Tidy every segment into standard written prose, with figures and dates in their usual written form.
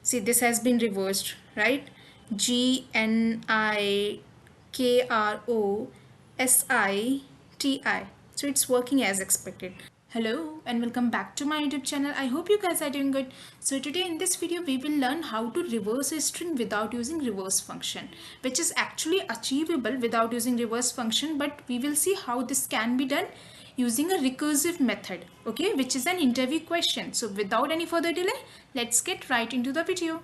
See, this has been reversed, right? GNIKROSITI. So it's working as expected. Hello and welcome back to my YouTube channel. I hope you guys are doing good. So today in this video we will learn how to reverse a string without using reverse function, which is actually achievable without using reverse function, but we will see how this can be done using a recursive method, okay, which is an interview question. So without any further delay, let's get right into the video.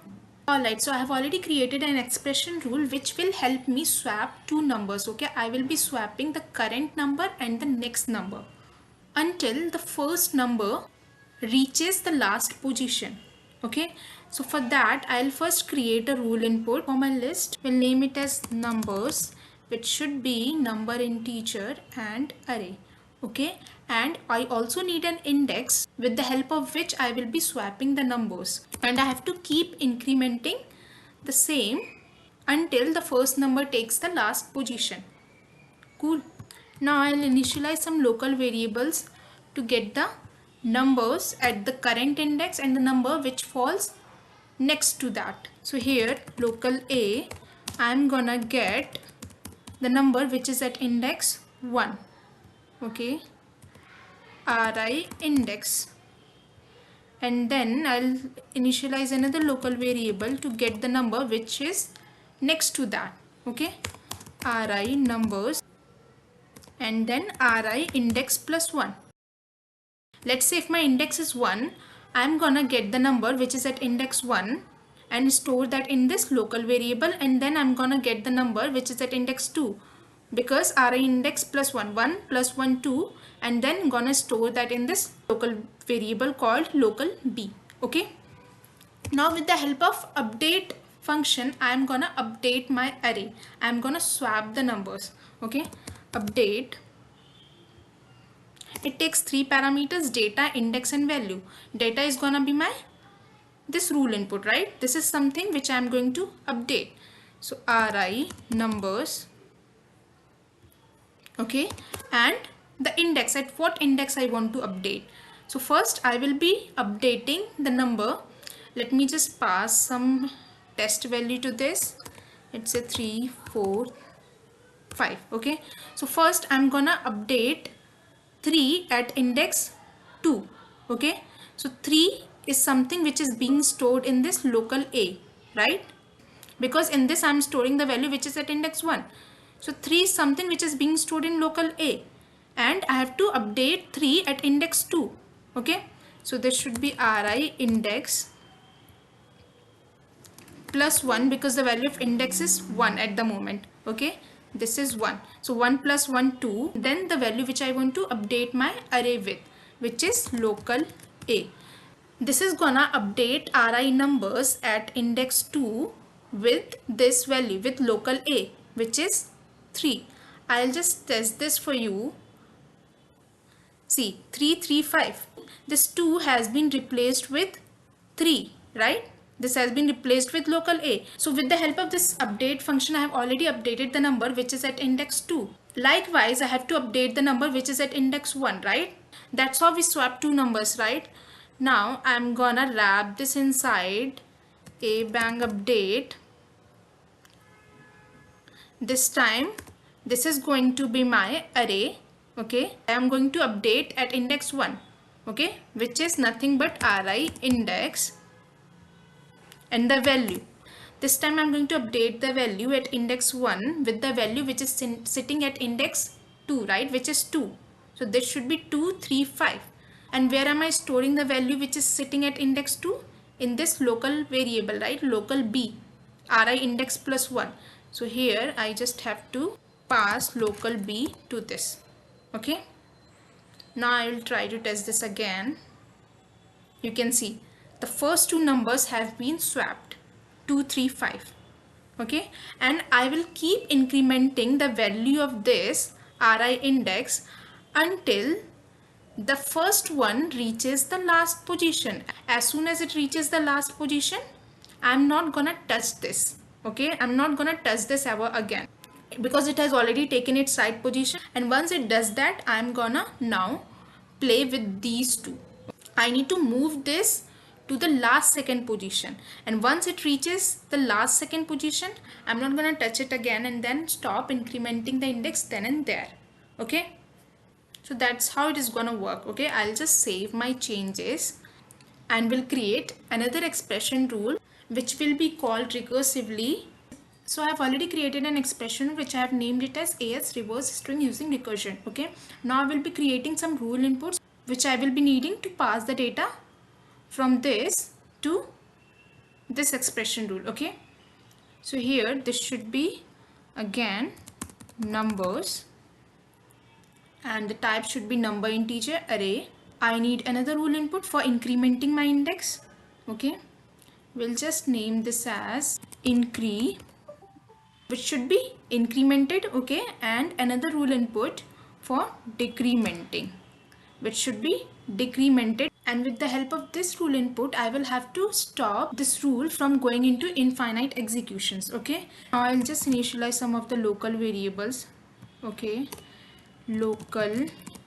Alright, so I have already created an expression rule which will help me swap two numbers, okay. I will be swapping the current number and the next number until the first number reaches the last position, okay. So for that I'll first create a rule input for my list. We'll name it as numbers, which should be number, integer and array, okay. And I also need an index with the help of which I will be swapping the numbers, and I have to keep incrementing the same until the first number takes the last position. Cool. Now I'll initialize some local variables to get the numbers at the current index and the number which falls next to that. So here local A, I'm gonna get the number which is at index 1, okay, ri index, and then I'll initialize another local variable to get the number which is next to that, okay, ri numbers, and then ri index plus 1. Let's say if my index is 1, I'm gonna get the number which is at index 1 and store that in this local variable, and then I'm gonna get the number which is at index 2, because ri index plus 1, 1 plus 1, 2, and then gonna store that in this local variable called local b, okay. Now with the help of update function, I'm gonna update my array. I'm gonna swap the numbers, okay. Update, it takes 3 parameters: data, index and value. Data is gonna be my this rule input, right? This is something which I'm going to update. So ri numbers, okay, and the index, at what index I want to update. So first I will be updating the number. Let me just pass some test value to this. It's a 3, 4, 5, okay. So first I'm gonna update 3 at index 2, okay. So 3 is something which is being stored in this local A, right? Because in this I'm storing the value which is at index 1. So 3 is something which is being stored in local A, and I have to update 3 at index 2, okay. So this should be ri index plus 1, because the value of index is 1 at the moment, okay. This is 1. So 1 plus 1, 2. Then the value which I want to update my array with, which is local A. This is gonna update ri numbers at index 2 with this value, with local A, which is 3. I'll just test this for you. See, 3, 3, 5. This 2 has been replaced with 3, right? This has been replaced with local A. So with the help of this update function, I have already updated the number which is at index 2. Likewise, I have to update the number which is at index 1, right? That's how we swap two numbers, right? Now I'm gonna wrap this inside a bang update. This time this is going to be my array, okay. I am going to update at index 1, okay, which is nothing but ri index and the value. This time I'm going to update the value at index 1 with the value which is sitting at index 2, right, which is 2. So this should be 2, 3, 5. And where am I storing the value which is sitting at index 2? In this local variable, right, local b, ri index plus 1. So here I just have to pass local b to this, okay. Now I will try to test this again. You can see the first two numbers have been swapped, 2, 3, 5, okay. And I will keep incrementing the value of this ri index until the first one reaches the last position. As soon as it reaches the last position, I'm not gonna touch this, okay. I'm not gonna touch this ever again, because it has already taken its right position. And once it does that, I'm gonna now play with these two. I need to move this to the last second position, and once it reaches the last second position, I'm not gonna touch it again and then stop incrementing the index then and there. Okay, so that's how it is gonna work. Okay, I'll just save my changes and will create another expression rule which will be called recursively. So I have already created an expression which I have named it as as reverse string using recursion. Okay, now I will be creating some rule inputs which I will be needing to pass the data from this to this expression rule. Okay, so here this should be again numbers, and the type should be number integer array. I need another rule input for incrementing my index. Okay, we'll just name this as incre, which should be incremented. Okay, and another rule input for decrementing, which should be decremented. And with the help of this rule input, I will have to stop this rule from going into infinite executions. Okay, now I'll just initialize some of the local variables. Okay, local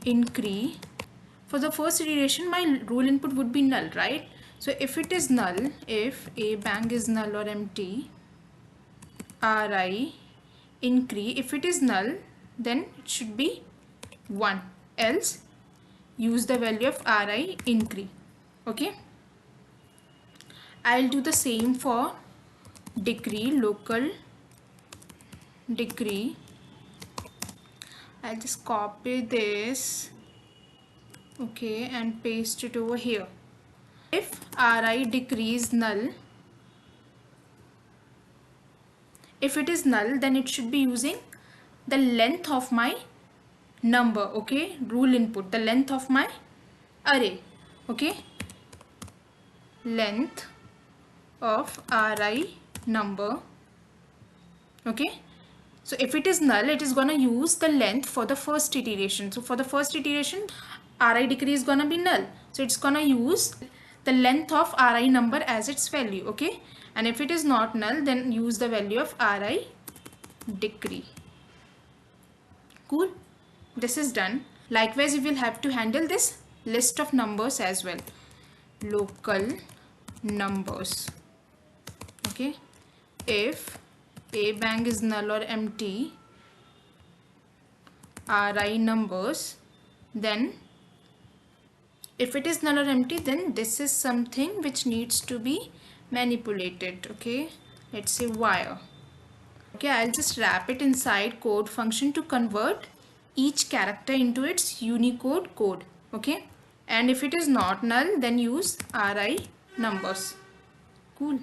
incre. For the first iteration, my rule input would be null, right? So if it is null, if a bang is null or empty, ri incre, if it is null, then it should be 1, else use the value of ri incre. Okay, I'll do the same for decree, local decree. I'll just copy this, okay, and paste it over here. If ri decree is null, if it is null, then it should be using the length of my number. Okay, rule input, the length of my array. Okay, length of ri number. Okay, so if it is null, it is gonna use the length for the first iteration. So for the first iteration, ri decree is gonna be null, so it's gonna use the length of ri number as its value. Okay, and if it is not null, then use the value of ri decree. Cool, this is done. Likewise, you will have to handle this list of numbers as well. Local numbers. Okay, if a bang is null or empty, ri numbers, then if it is null or empty, then this is something which needs to be manipulated. Okay, let's say wire. Okay, I'll just wrap it inside code function to convert each character into its Unicode code. Okay, and if it is not null, then use ri numbers. Cool.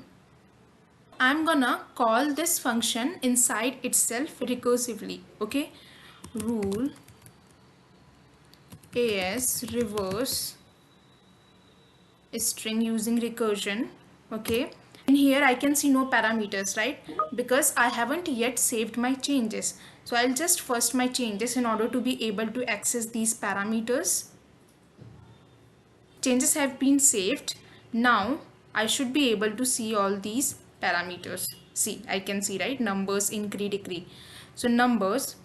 I'm gonna call this function inside itself recursively. Okay, rule as reverse string using recursion. Okay, in here I can see no parameters, right? Because I haven't yet saved my changes. So I'll just first my changes in order to be able to access these parameters. Changes have been saved. Now I should be able to see all these parameters. See, I can see, right? Numbers, incre, decree. So numbers.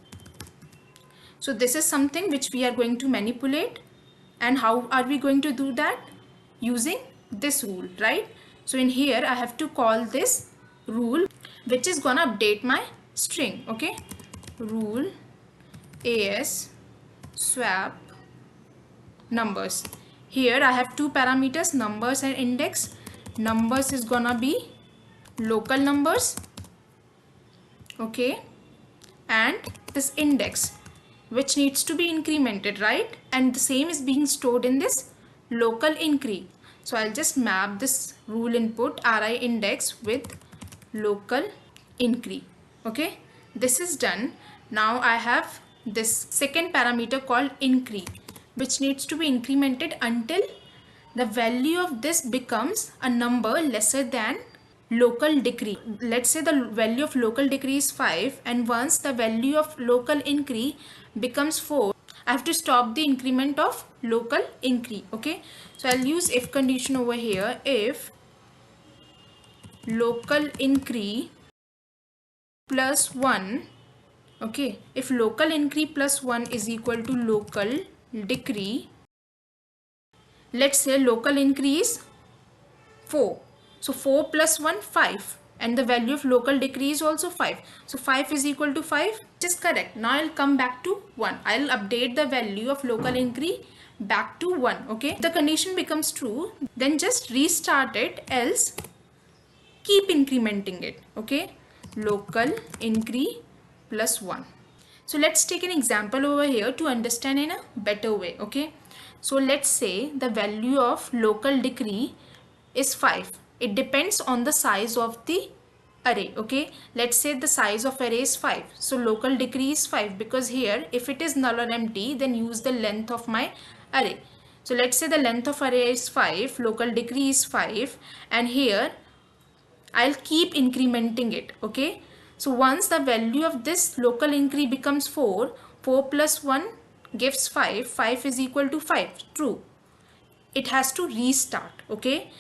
So this is something which we are going to manipulate. And how are we going to do that? Using this rule, right? So in here I have to call this rule which is gonna update my string. Okay, rule as swap numbers. Here I have two parameters, numbers and index. Numbers is gonna be local numbers. Okay, and this index which needs to be incremented, right? And the same is being stored in this local incre. So I'll just map this rule input ri index with local incre. Okay, this is done. Now I have this second parameter called incre, which needs to be incremented until the value of this becomes a number lesser than local decree. Let's say the value of local decree is 5, and once the value of local incre becomes 4, I have to stop the increment of local incre. Okay, so I'll use if condition over here. If local incre plus 1, okay, if local incre plus 1 is equal to local decree, let's say local incre is 4. So 4 plus 1, 5. And the value of local degree is also 5. So 5 is equal to 5, which is correct. Now I'll come back to 1. I'll update the value of local incree back to 1. Okay. If the condition becomes true, then just restart it, else keep incrementing it. Okay. Local incree plus 1. So let's take an example over here to understand in a better way. Okay. So let's say the value of local degree is 5. It depends on the size of the array. Okay, let's say the size of array is 5, so local degree is 5, because here if it is null or empty, then use the length of my array. So let's say the length of array is 5, local degree is 5, and here I'll keep incrementing it. Okay, so once the value of this local incree becomes 4, 4 plus 1 gives 5, 5 is equal to 5, true. It has to restart. Okay,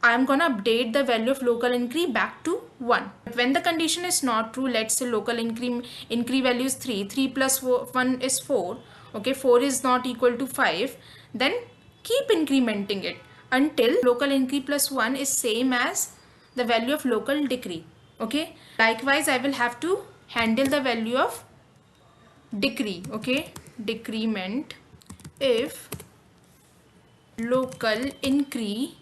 I'm gonna update the value of local incree back to 1. But when the condition is not true, let's say local incree value is 3, 3 plus 1 is 4. Okay, 4 is not equal to 5, then keep incrementing it until local incree plus 1 is same as the value of local decree. Okay, likewise I will have to handle the value of decree. Okay, decrement if local incree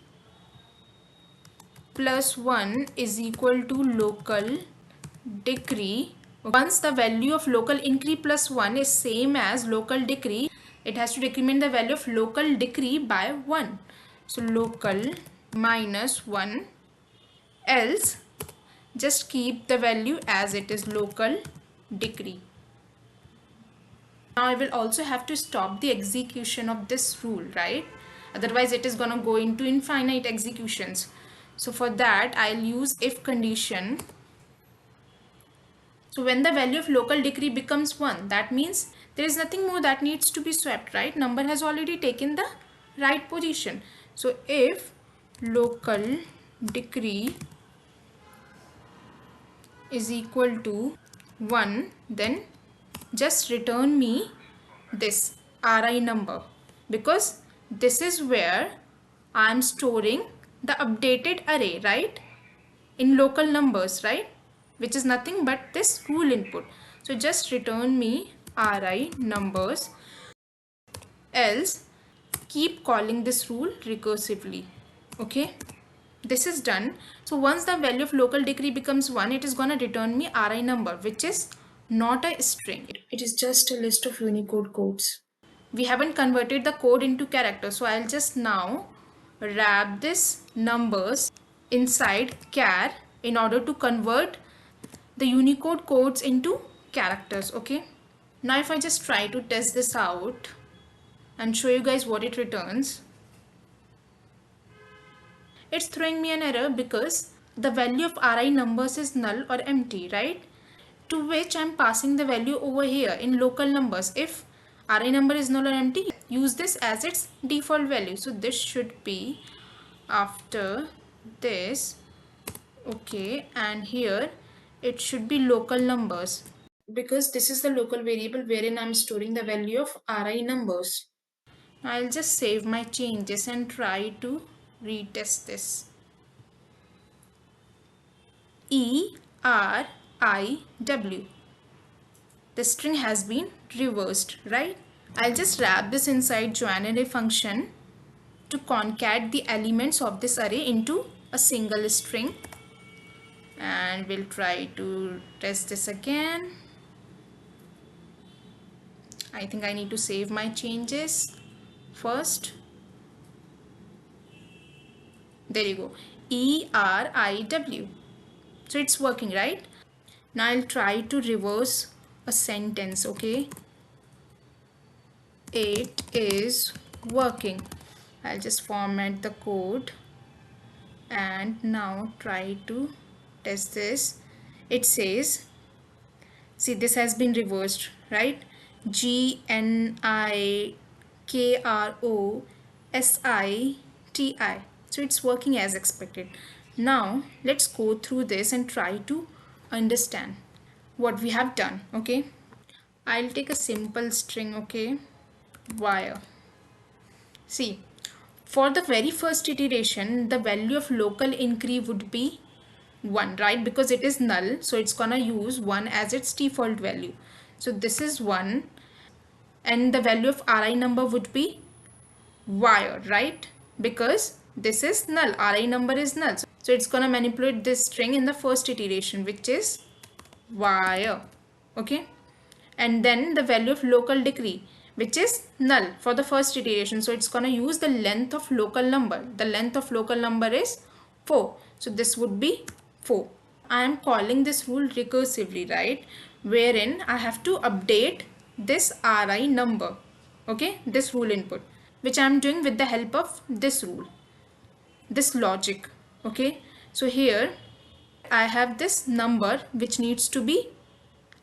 plus 1 is equal to local decree. Once the value of local incree plus 1 is same as local decree, it has to decrement the value of local decree by 1. So local minus 1, else just keep the value as it is, local decree. Now I will also have to stop the execution of this rule, right? Otherwise it is gonna go into infinite executions. So for that I'll use if condition. So when the value of local decree becomes 1, that means there is nothing more that needs to be swept, right? Number has already taken the right position. So if local decree is equal to 1, then just return me this RI number, because this is where I am storing the updated array, right, in local numbers, right, which is nothing but this rule input. So just return me RI numbers, else keep calling this rule recursively. Okay, this is done. So once the value of local decree becomes 1, it is gonna return me RI number, which is not a string. It is just a list of Unicode codes. We haven't converted the code into characters, so I'll just now wrap this numbers inside char in order to convert the Unicode codes into characters. Okay, now if I just try to test this out and show you guys what it returns, it's throwing me an error because the value of RI numbers is null or empty, right, to which I'm passing the value over here in local numbers. If RI number is null or empty, use this as its default value. So this should be after this. Okay, and here it should be local numbers, because this is the local variable wherein I'm storing the value of RI numbers. I'll just save my changes and try to retest this. ERIW. The string has been reversed, right? I'll just wrap this inside join array function to concat the elements of this array into a single string. And we'll try to test this again. I think I need to save my changes first. There you go, ERIW. So it's working, right? Now I'll try to reverse a sentence. Okay, it is working. I'll just format the code and now try to test this. It says, see, this has been reversed, right? GNIKROSITI. So it's working as expected. Now let's go through this and try to understand what we have done. Okay, I'll take a simple string. Okay, wire. See, For the very first iteration, the value of local incree would be 1, right? Because it is null, so it's gonna use 1 as its default value. So this is 1, and the value of ri number would be wire, right? Because this is null, ri number is null, so it's gonna manipulate this string in the first iteration, which is wire. Okay, and then the value of local decree, which is null for the first iteration, so it's gonna use the length of local number. The length of local number is 4, so this would be 4. I am calling this rule recursively, right? Wherein I have to update this ri number, okay, this rule input, which I am doing with the help of this rule, this logic. Okay, so here I have this number which needs to be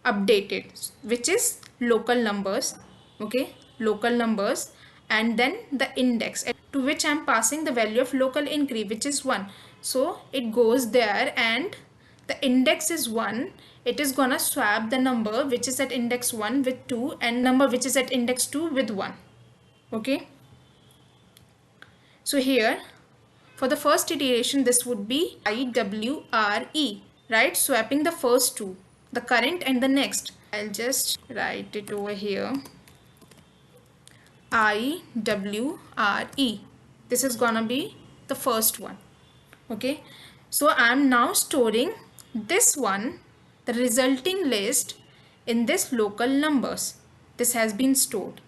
updated, which is local numbers. Okay, local numbers, and then the index to which I am passing the value of local incree, which is 1. So it goes there, and the index is 1. It is gonna swap the number which is at index 1 with 2, and number which is at index 2 with 1. Okay, so here for the first iteration, this would be IWRE, right? Swapping the first two, the current and the next. I'll just write it over here. IWRE. This is gonna be the first one. Okay, so I'm now storing this one, the resulting list, in this local numbers. This has been stored.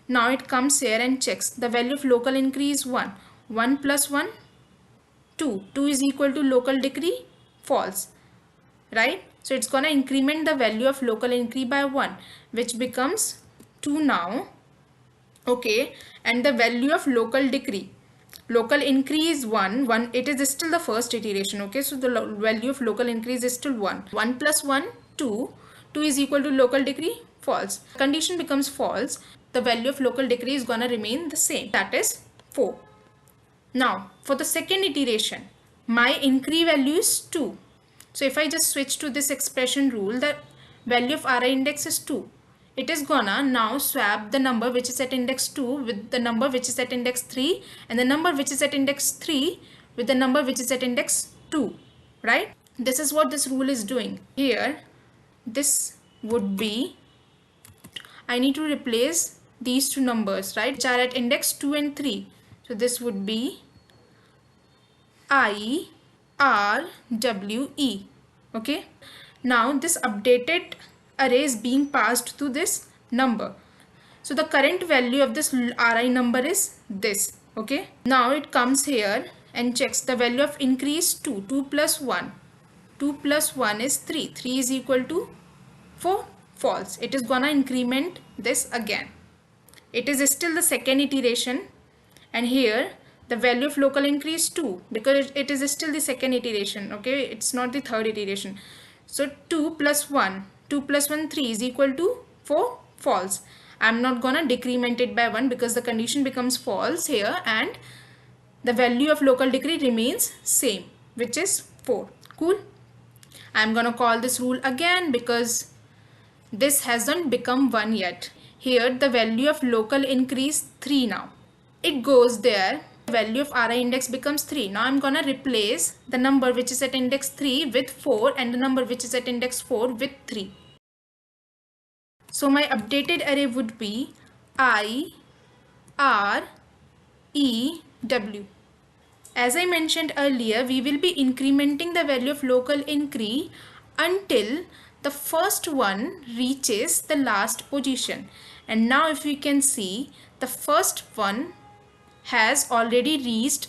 Now it comes here and checks the value of local incree is 1. 1 plus 1, 2. 2 is equal to local decree, false, right? So it's gonna increment the value of local incree by 1, which becomes 2 now. Okay, and the value of local decree, local incree is 1. It is still the first iteration. Okay, so the value of local increase is still 1. 1 plus 1, 2. 2 is equal to local decree, false. Condition becomes false. The value of local decree is gonna remain the same, that is 4. Now for the second iteration, my incree value is 2. So if I just switch to this expression rule, the value of ri index is 2. It is gonna now swap the number which is at index 2 with the number which is at index 3, and the number which is at index 3 with the number which is at index 2, right? This is what this rule is doing. Here this would be, I need to replace these two numbers, right, which are at index 2 and 3. So this would be IRWE. Okay, now this updated array is being passed to this number. So the current value of this ri number is this. Okay, now it comes here and checks the value of increase 2. 2 plus 1. 2 plus 1 is 3. 3 is equal to 4, false. It is gonna increment this again. It is still the second iteration, and here the value of local increase is 2 because it is still the second iteration. Okay, it's not the third iteration. So 2 plus 1, 2 plus 1, 3 is equal to 4, false. I'm not gonna decrement it by 1 because the condition becomes false here, and the value of local decree remains same, which is 4. Cool. I'm gonna call this rule again because this hasn't become 1 yet. Here the value of local increase 3 now. It goes there. The value of ri index becomes 3. Now I'm gonna replace the number which is at index 3 with 4, and the number which is at index 4 with 3. So my updated array would be IREW. As I mentioned earlier, we will be incrementing the value of local incree until the first one reaches the last position. And now if we can see, the first one has already reached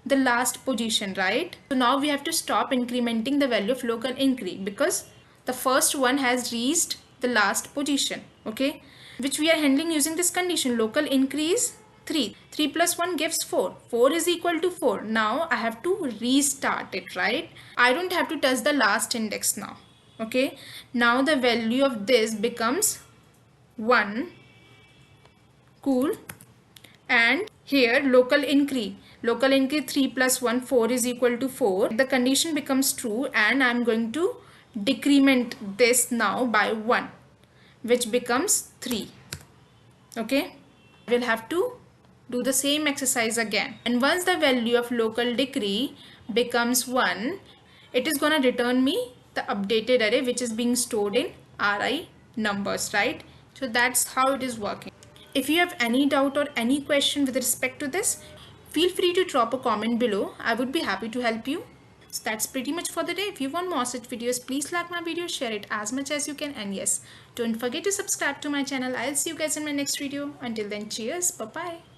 the last position, right? So now we have to stop incrementing the value of local incree because the first one has reached the last position. Okay, which we are handling using this condition. Local increase 3. 3 plus 1 gives 4. 4 is equal to 4. Now I have to restart it, right? I don't have to touch the last index now. Okay, now the value of this becomes 1. Cool. And here local incree 3 plus 1, 4 is equal to 4. The condition becomes true, and I'm going to decrement this now by 1, which becomes 3. Okay, we'll have to do the same exercise again. And once the value of local degree becomes 1, it is going to return me the updated array which is being stored in RI numbers, right? So that's how it is working. If you have any doubt or any question with respect to this, feel free to drop a comment below. I would be happy to help you. So that's pretty much for the day. If you want more such videos, please like my video, share it as much as you can, and yes, don't forget to subscribe to my channel. I'll see you guys in my next video. Until then, cheers, bye bye.